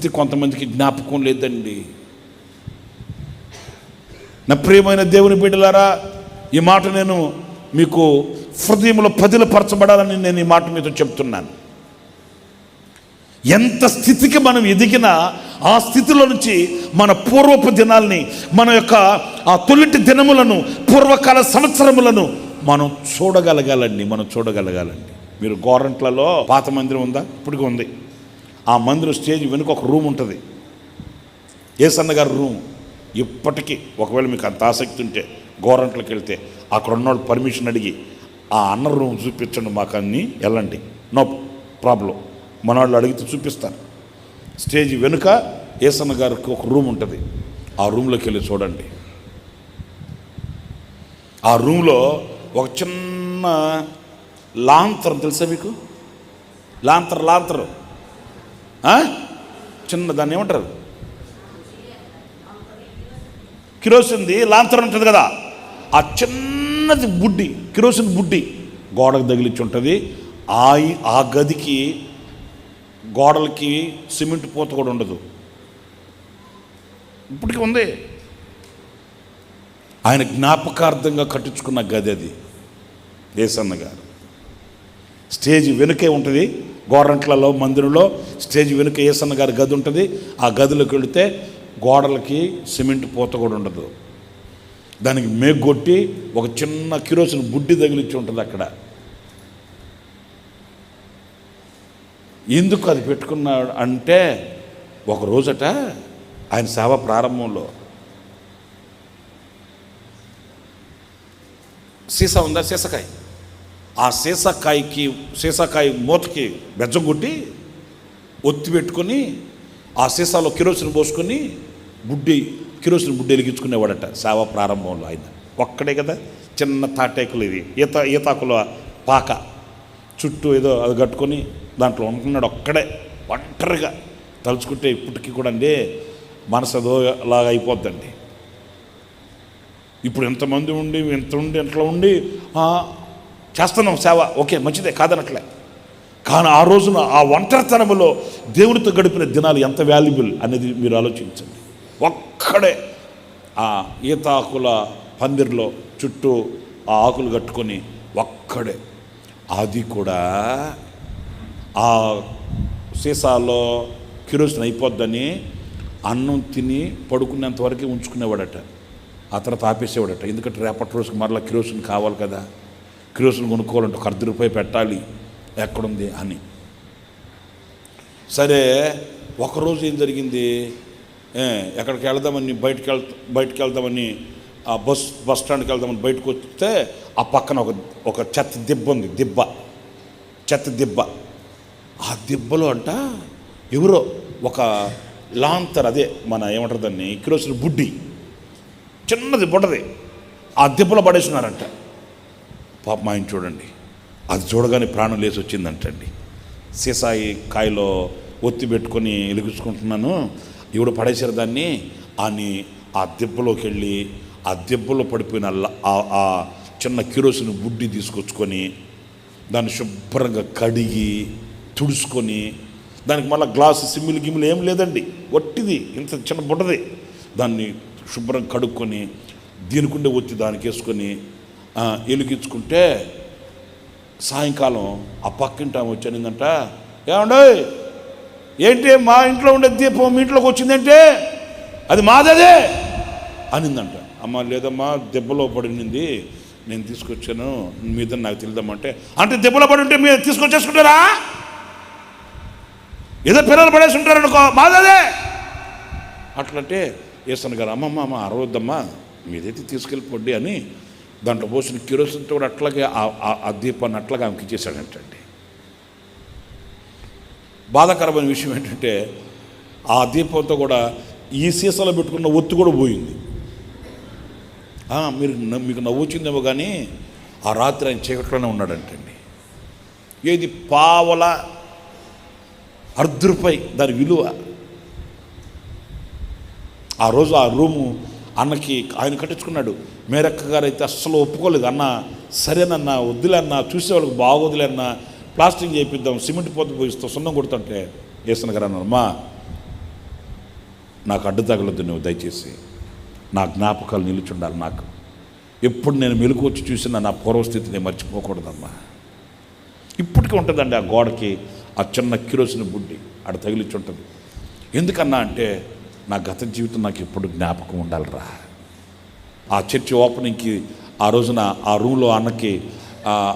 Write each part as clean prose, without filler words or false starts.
స్థితి కొంతమందికి జ్ఞాపకం లేదండి. నా ప్రియమైన దేవుని బిడ్డలారా, ఈ మాట నేను మీకు హృదయంలో పదిలపరచబడాలని నేను ఈ మాట మీతో చెప్తున్నాను. ఎంత స్థితికి మనం ఎదిగినా ఆ స్థితిలో నుంచి మన పూర్వపు దినాల్ని, మన యొక్క ఆ తొలిటి దినములను, పూర్వకాల సంవత్సరములను మనం చూడగలగాలండి. మీరు గోరంట్లలో పాత మందిరం ఉందా? ఇప్పటికీ ఉంది. ఆ మందిరం స్టేజ్ వెనుక ఒక రూమ్ ఉంటుంది, యేసన్న గారి రూమ్. ఇప్పటికీ ఒకవేళ మీకు అంత ఆసక్తి ఉంటే గోరంట్లకి వెళ్తే అక్కడ ఉన్నవాళ్ళు పర్మిషన్ అడిగి ఆ అన్న రూమ్ చూపించండి మాకు అన్నీ వెళ్ళండి, నో ప్రాబ్లం. మన వాళ్ళు అడిగితే చూపిస్తారు. స్టేజ్ వెనుక యేసన్న గారికి ఒక రూమ్ ఉంటుంది, ఆ రూమ్లోకి వెళ్ళి చూడండి. ఆ రూమ్లో ఒక చిన్న లాంతరం తెలుసా మీకు? లాంతరు చిన్న దాన్ని ఏమంటారు? కిరోసిన్ది లాంతరం ఉంటుంది కదా, ఆ చిన్నది బుడ్డి, కిరోసిన్ బుడ్డి గోడకు తగిలించి ఉంటుంది. ఆ గదికి గోడలకి సిమెంట్ పూత కూడా ఉండదు, ఇప్పటికీ ఉంది. ఆయన జ్ఞాపకార్థంగా కట్టించుకున్న గది అది, యేసన్న గారు. స్టేజ్ వెనుకే ఉంటుంది గోరంట్లలో మందిరంలో. స్టేజ్ వెనుక యేసన్న గారి గది ఉంటుంది. ఆ గదిలోకి వెళితే గోడలకి సిమెంట్ పూత కూడా ఉండదు. దానికి మేగొట్టి ఒక చిన్న కిరోసిన్ బుడ్డి తగిలించి ఉంటుంది అక్కడ. ఎందుకు అది పెట్టుకున్నాడు అంటే, ఒక రోజట ఆయన సేవ ప్రారంభంలో సీసా ఉందా, సీసకాయ, ఆ సీసాకాయ మూతకి బెజ్జం కొట్టి ఒత్తి పెట్టుకొని ఆ సీసాలో కిరోసిన్ పోసుకొని కిరోసిన్ బుడ్డి వెలిగించుకునేవాడట సేవ ప్రారంభంలో. ఆయన ఒక్కడే కదా, చిన్న తాటేకులు, ఇది ఈతాకుల పాక చుట్టూ ఏదో అది కట్టుకొని దాంట్లో ఉంటున్నాడు ఒక్కడే ఒంటరిగా. తలుచుకుంటే ఇప్పటికీ కూడా అండి మనసు అదో లాగా అయిపోద్దండి. ఇప్పుడు ఎంతమంది ఉండి ఇంట్లో ఉండి చేస్తున్నాం సేవ, ఓకే మంచిదే కాదనట్లే. కానీ ఆ రోజున ఆ ఒంటరితనంలో దేవునితో గడిపిన దినాలు ఎంత వాల్యుబుల్ అనేది మీరు ఆలోచించండి. ఒక్కడే ఆ ఈతాకుల పందిరిలో చుట్టూ ఆ ఆకులు కట్టుకొని ఒక్కడే. అది కూడా ఆ సీసాలో కిరోసిన్ అయిపోద్దని అన్నం తిని పడుకునేంత వరకే ఉంచుకునేవాడట. ఆ తర్వాత ఆపేసేవాడట. ఎందుకంటే రేపటి రోజుకి మరలా కిరోసిన్ కావాలి కదా, కిరోసిన్ కొనుక్కోవాలంటే ఒక ₹10 పెట్టాలి, ఎక్కడుంది అని. సరే ఒకరోజు ఏం జరిగింది, ఎక్కడికి వెళ్దామని బయటికి వెళ్దామని ఆ బస్ స్టాండ్కి వెళ్దామని బయటకు వస్తే ఆ పక్కన ఒక చెత్త దిబ్బ ఉంది, చెత్త దిబ్బ. ఆ దిబ్బలో అంట ఎవరో ఒక లాంతర్, అదే మన ఏమంటారు దాన్ని, కిరోసిన్ బుడ్డి చిన్నది బుడ్డది ఆ దిబ్బలో పడేస్తున్నారంట. పాప మా ఆయన చూడండి, అది చూడగానే ప్రాణం లేచి వచ్చిందంటండి. సీసాయి కాయలో ఒత్తి పెట్టుకొని వెలిగించుకుంటున్నాను, ఎవడు పడేసారు దాన్ని అని ఆ దిబ్బలోకి వెళ్ళి ఆ దిబ్బలో పడిపోయిన ఆ చిన్న కిరోసిన్ బుడ్డి తీసుకొచ్చుకొని దాన్ని శుభ్రంగా కడిగి తుడుచుకొని, దానికి మళ్ళీ గ్లాసు గిమ్మిలు ఏం లేదండి, వట్టిది ఇంత చిన్న బుడ్డది, దాన్ని శుభ్రంగా కడుక్కొని దీనికుండే వచ్చి దానికి వేసుకొని వెలిగించుకుంటే సాయంకాలం ఆ పక్కింటి ఆమె వచ్చానిందంట. ఏమండో ఏంటి మా ఇంట్లో ఉండే దీపం మీ ఇంట్లోకి వచ్చిందంటే అది మాదదే అనిందంట. అమ్మ లేదమ్మా దెబ్బలో పడింది, నేను తీసుకొచ్చాను, మీద నాకు తెలియదమ్మంటే, అంటే దెబ్బలో పడి ఉంటే మీరు తీసుకొచ్చేసుకుంటారా? ఏదో పిల్లలు పడేసి ఉంటారనుకో, మాదదే అట్లంటే యేసన్న గారు అమ్మమ్మ అరవద్దమ్మా మీదైతే తీసుకెళ్ళిపోండి అని దాంట్లో పోసిన కిరోసిన్తో కూడా అట్లాగే ఆ దీపాన్ని అట్లాగే ఆమెకి ఇచ్చేసాడంటండి. బాధాకరమైన విషయం ఏంటంటే ఆ దీపంతో కూడా ఈ సీసాలో పెట్టుకున్న ఒత్తి కూడా పోయింది. మీకు నవ్వు వచ్చిందేమో కానీ ఆ రాత్రి ఆయన చీకట్లోనే ఉన్నాడంటండి. ఏది పావల ₹1 దాని విలువ. ఆ రోజు ఆ రూము అన్నకి ఆయన కట్టించుకున్నాడు. మేరక్క గారు అయితే అస్సలు ఒప్పుకోలేదు. అన్న సరేనన్నా వద్దులేన్నా, చూసేవాళ్ళకి బాగోదులేన్నా, ప్లాస్టింగ్ చేయిద్దాం, సిమెంట్ పోత పోయిస్తాం, సున్నం కొడుతుంటే యేసన్న గారు అన్నారు, అమ్మా నాకు అడ్డు తగలద్దు నువ్వు దయచేసి. నా జ్ఞాపకాలు నిలుచుండాలి. నాకు ఎప్పుడు నేను మెలకు వచ్చి చూసిన నా పూర్వస్థితిని మర్చిపోకూడదమ్మా. ఇప్పటికీ ఉంటుందండి ఆ గోడకి ఆ చిన్న కిరోసిన బుడ్డి ఆడ తగిలిచ్చి ఉంటుంది. ఎందుకన్నా అంటే నా గత జీవితం నాకు ఎప్పుడు జ్ఞాపకం ఉండాలిరా. ఆ చర్చి ఓపెనింగ్కి ఆ రోజున ఆ రూమ్లో అన్నకి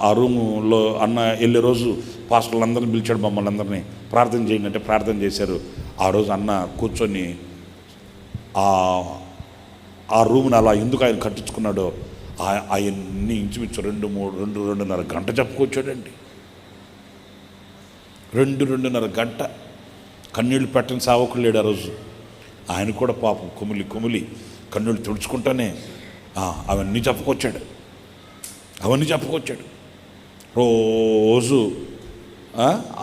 ఆ రూములో అన్న వెళ్ళే రోజు పాస్టర్లందరినీ పిలిచాడు, మమ్మల్ని అందరినీ ప్రార్థన చేయండి అంటే ప్రార్థన చేశారు. ఆ రోజు అన్న కూర్చొని ఆ రూమ్ని అలా ఎందుకు ఆయన కట్టించుకున్నాడో అవన్నీ ఇంచుమించు 2-2.5 గంట చెప్పుకొచ్చాడండి. 2-2.5 గంట కన్నీళ్ళు పెట్టని సావకులు లేడు ఆ రోజు. ఆయన కూడా పాపం కుమిలి కన్నీళ్ళు తుడుచుకుంటానే అవన్నీ చెప్పుకొచ్చాడు. రోజు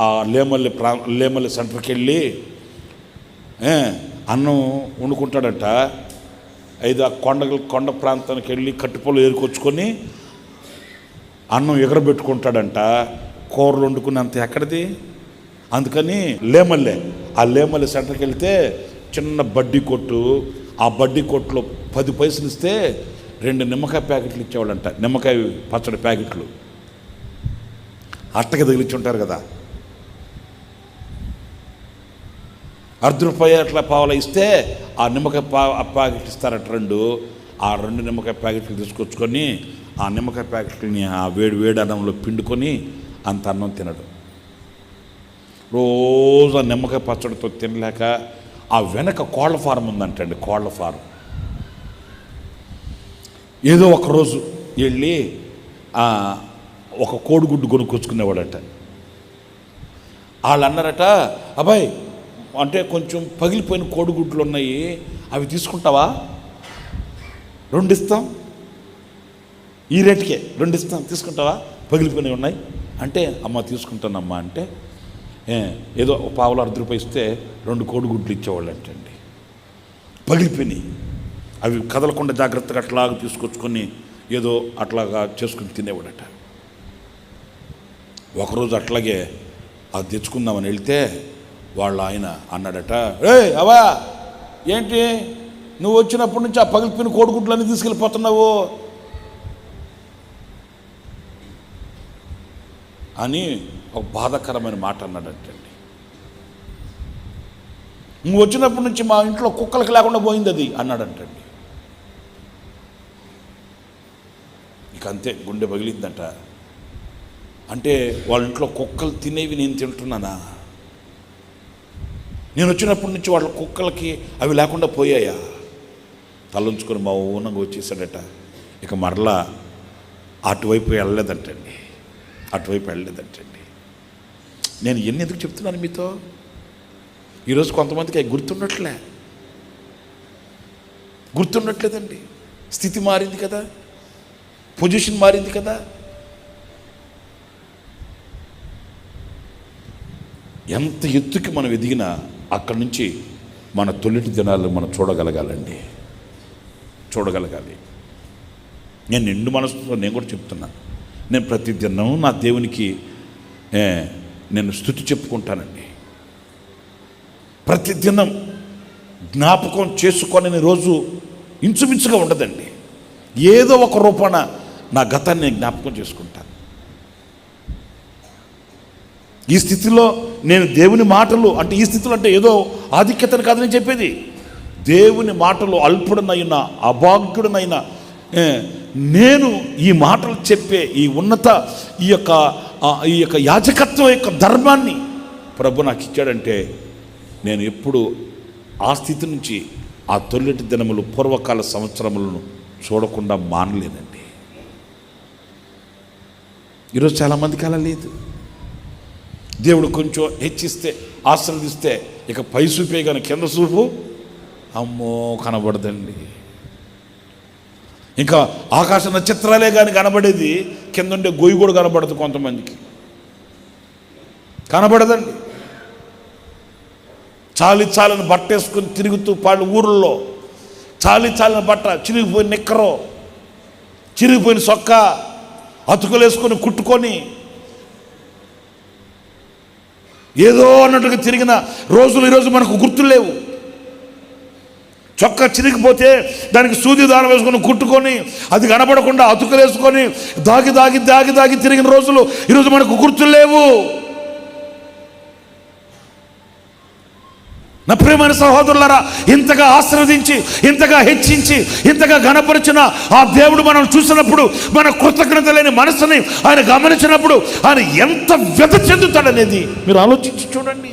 ఆ లేమల్లి సెంటర్కి వెళ్ళి అన్నం వండుకుంటాడట. ఆ కొండ ప్రాంతానికి వెళ్ళి కట్టిపొలు ఏరుకొచ్చుకొని అన్నం ఎగరబెట్టుకుంటాడంట. కూరలు వండుకుని అంత ఎక్కడిది. అందుకని ఆ లేమల్లి సెంటర్కి వెళ్తే చిన్న బడ్డీ కొట్టు, ఆ బడ్డీ కొట్టులో 10 పైసలు ఇస్తే 2 నిమ్మకాయ ప్యాకెట్లు ఇచ్చేవాళ్ళంట. నిమ్మకాయ పచ్చడి ప్యాకెట్లు అట్టకి తగిలిచ్చి ఉంటారు కదా. ₹1 అట్లా పావలా ఇస్తే ఆ నిమ్మకాయ ప్యాకెట్లు ఇస్తారట 2. ఆ 2 నిమ్మకాయ ప్యాకెట్లు తీసుకొచ్చుకొని ఆ నిమ్మకాయ ప్యాకెట్లని ఆ వేడి అన్నంలో పిండుకొని అంత అన్నం తినడు. రోజు ఆ నిమ్మకాయ పచ్చడితో తినలేక ఆ వెనక కోళ్ల ఫారం ఉందంటండి. కోళ్ల ఫారం ఏదో ఒకరోజు వెళ్ళి ఒక కోడిగుడ్డు కొనుక్కొచ్చుకునేవాడట. వాళ్ళు అన్నారట, అబ్బాయి అంటే కొంచెం పగిలిపోయిన కోడిగుడ్లు ఉన్నాయి, అవి తీసుకుంటావా? 2 ఇస్తాం, ఈ రేటుకే 2 ఇస్తాం, తీసుకుంటావా? పగిలిపోయినవి ఉన్నాయి అంటే, అమ్మ తీసుకుంటానమ్మా అంటే ఏదో పావులు ₹1 ఇస్తే 2 కోడిగుడ్లు ఇచ్చేవాళ్ళు అంటండి. పగిలిపోయినాయి. అవి కదలకుండా జాగ్రత్తగా అట్లాగా తీసుకొచ్చుకొని ఏదో అట్లాగా చేసుకుని తినేవాడట. ఒకరోజు అట్లాగే అది తెచ్చుకుందామని వెళ్తే వాళ్ళ ఆయన అన్నాడట, అవా ఏంటి నువ్వు వచ్చినప్పటి నుంచి ఆ పగిలిపోయిన కోడిగుడ్లన్నీ తీసుకెళ్ళిపోతున్నావు అని ఒక బాధాకరమైన మాట అన్నాడంటండి. నువ్వు వచ్చినప్పటి నుంచి మా ఇంట్లో కుక్కలకి లేకుండా పోయింది అది అన్నాడంటండి. ఇక అంతే గుండె పగిలిందంట. అంటే వాళ్ళ ఇంట్లో కుక్కలు తినేవి నేను తింటున్నానా? నేను వచ్చినప్పటి నుంచి వాళ్ళ కుక్కలకి అవి లేకుండా పోయాయా? తలంచుకొని మౌనంగా వచ్చేసాడట. ఇక మరలా అటువైపు వెళ్ళలేదంటండి. నేను ఎందుకు చెప్తున్నాను మీతో? ఈరోజు కొంతమందికి అవి గుర్తుండట్లేదండి. స్థితి మారింది కదా, పొజిషన్ మారింది కదా. ఎంత ఎత్తుకి మనం ఎదిగినా అక్కడి నుంచి మన తొలిటి దినాలను మనం చూడగలగాలి. నేను నిండు మనసుతో నేను కూడా చెప్తున్నాను. నేను ప్రతి దినం నా దేవునికి నేను స్తుతి చెప్పుకుంటానండి. ప్రతి దినం జ్ఞాపకం చేసుకొని రోజు ఇంచుమించుగా ఉండదండి. ఏదో ఒక రూపాన నా గతాన్ని నేను జ్ఞాపకం చేసుకుంటాను. ఈ స్థితిలో నేను దేవుని మాటలు అంటే, ఈ స్థితిలో అంటే ఏదో ఆధిక్యతను కాదని చెప్పేది, దేవుని మాటలు అల్పుడనైనా అభాగ్యుడనైనా నేను ఈ మాటలు చెప్పే ఈ ఉన్నత ఈ యొక్క యాజకత్వం యొక్క ధర్మాన్ని ప్రభు నాకు ఇచ్చాడంటే నేను ఎప్పుడు ఆ స్థితి నుంచి ఆ తొలిటి దినములు పూర్వకాల సంవత్సరములను చూడకుండా మానలేదండి. ఈరోజు చాలామందికి అలా లేదు. దేవుడు కొంచెం హెచ్చిస్తే ఆశీర్వదిస్తే ఇక పై చూపే కానీ కింద చూపు అమ్మో కనబడదండి. ఇంకా ఆకాశ నక్షత్రాలే కానీ కనబడేది, కింద ఉండే గొయ్యి కూడా కనబడదు. కొంతమందికి కనబడదండి. చాలని బట్ట వేసుకొని తిరుగుతూ ఊళ్ళో చాలిన బట్ట, చిరిగిపోయిన నిక్కరో, చిరిగిపోయిన సొక్క అతుకులు వేసుకొని కుట్టుకొని ఏదో అన్నట్టుగా తిరిగిన రోజులు ఈరోజు మనకు గుర్తులేవు. చొక్కా చిరిగిపోతే దానికి సూది దారం వేసుకొని కుట్టుకొని అది కనపడకుండా అతుకులేసుకొని దాగి దాగి దాగి దాగి తిరిగిన రోజులు ఈరోజు మనకు గుర్తులేవు. నా ప్రియమైన సహోదరులారా, ఇంతగా ఆశీర్వదించి, ఇంతగా హెచ్చించి, ఇంతగా ఘనపరిచిన ఆ దేవుడు మనం చూసినప్పుడు, మన కృతజ్ఞత లేని మనసుని ఆయన గమనించినప్పుడు ఆయన ఎంత వ్యధ చెందుతాడనేది మీరు ఆలోచించి చూడండి.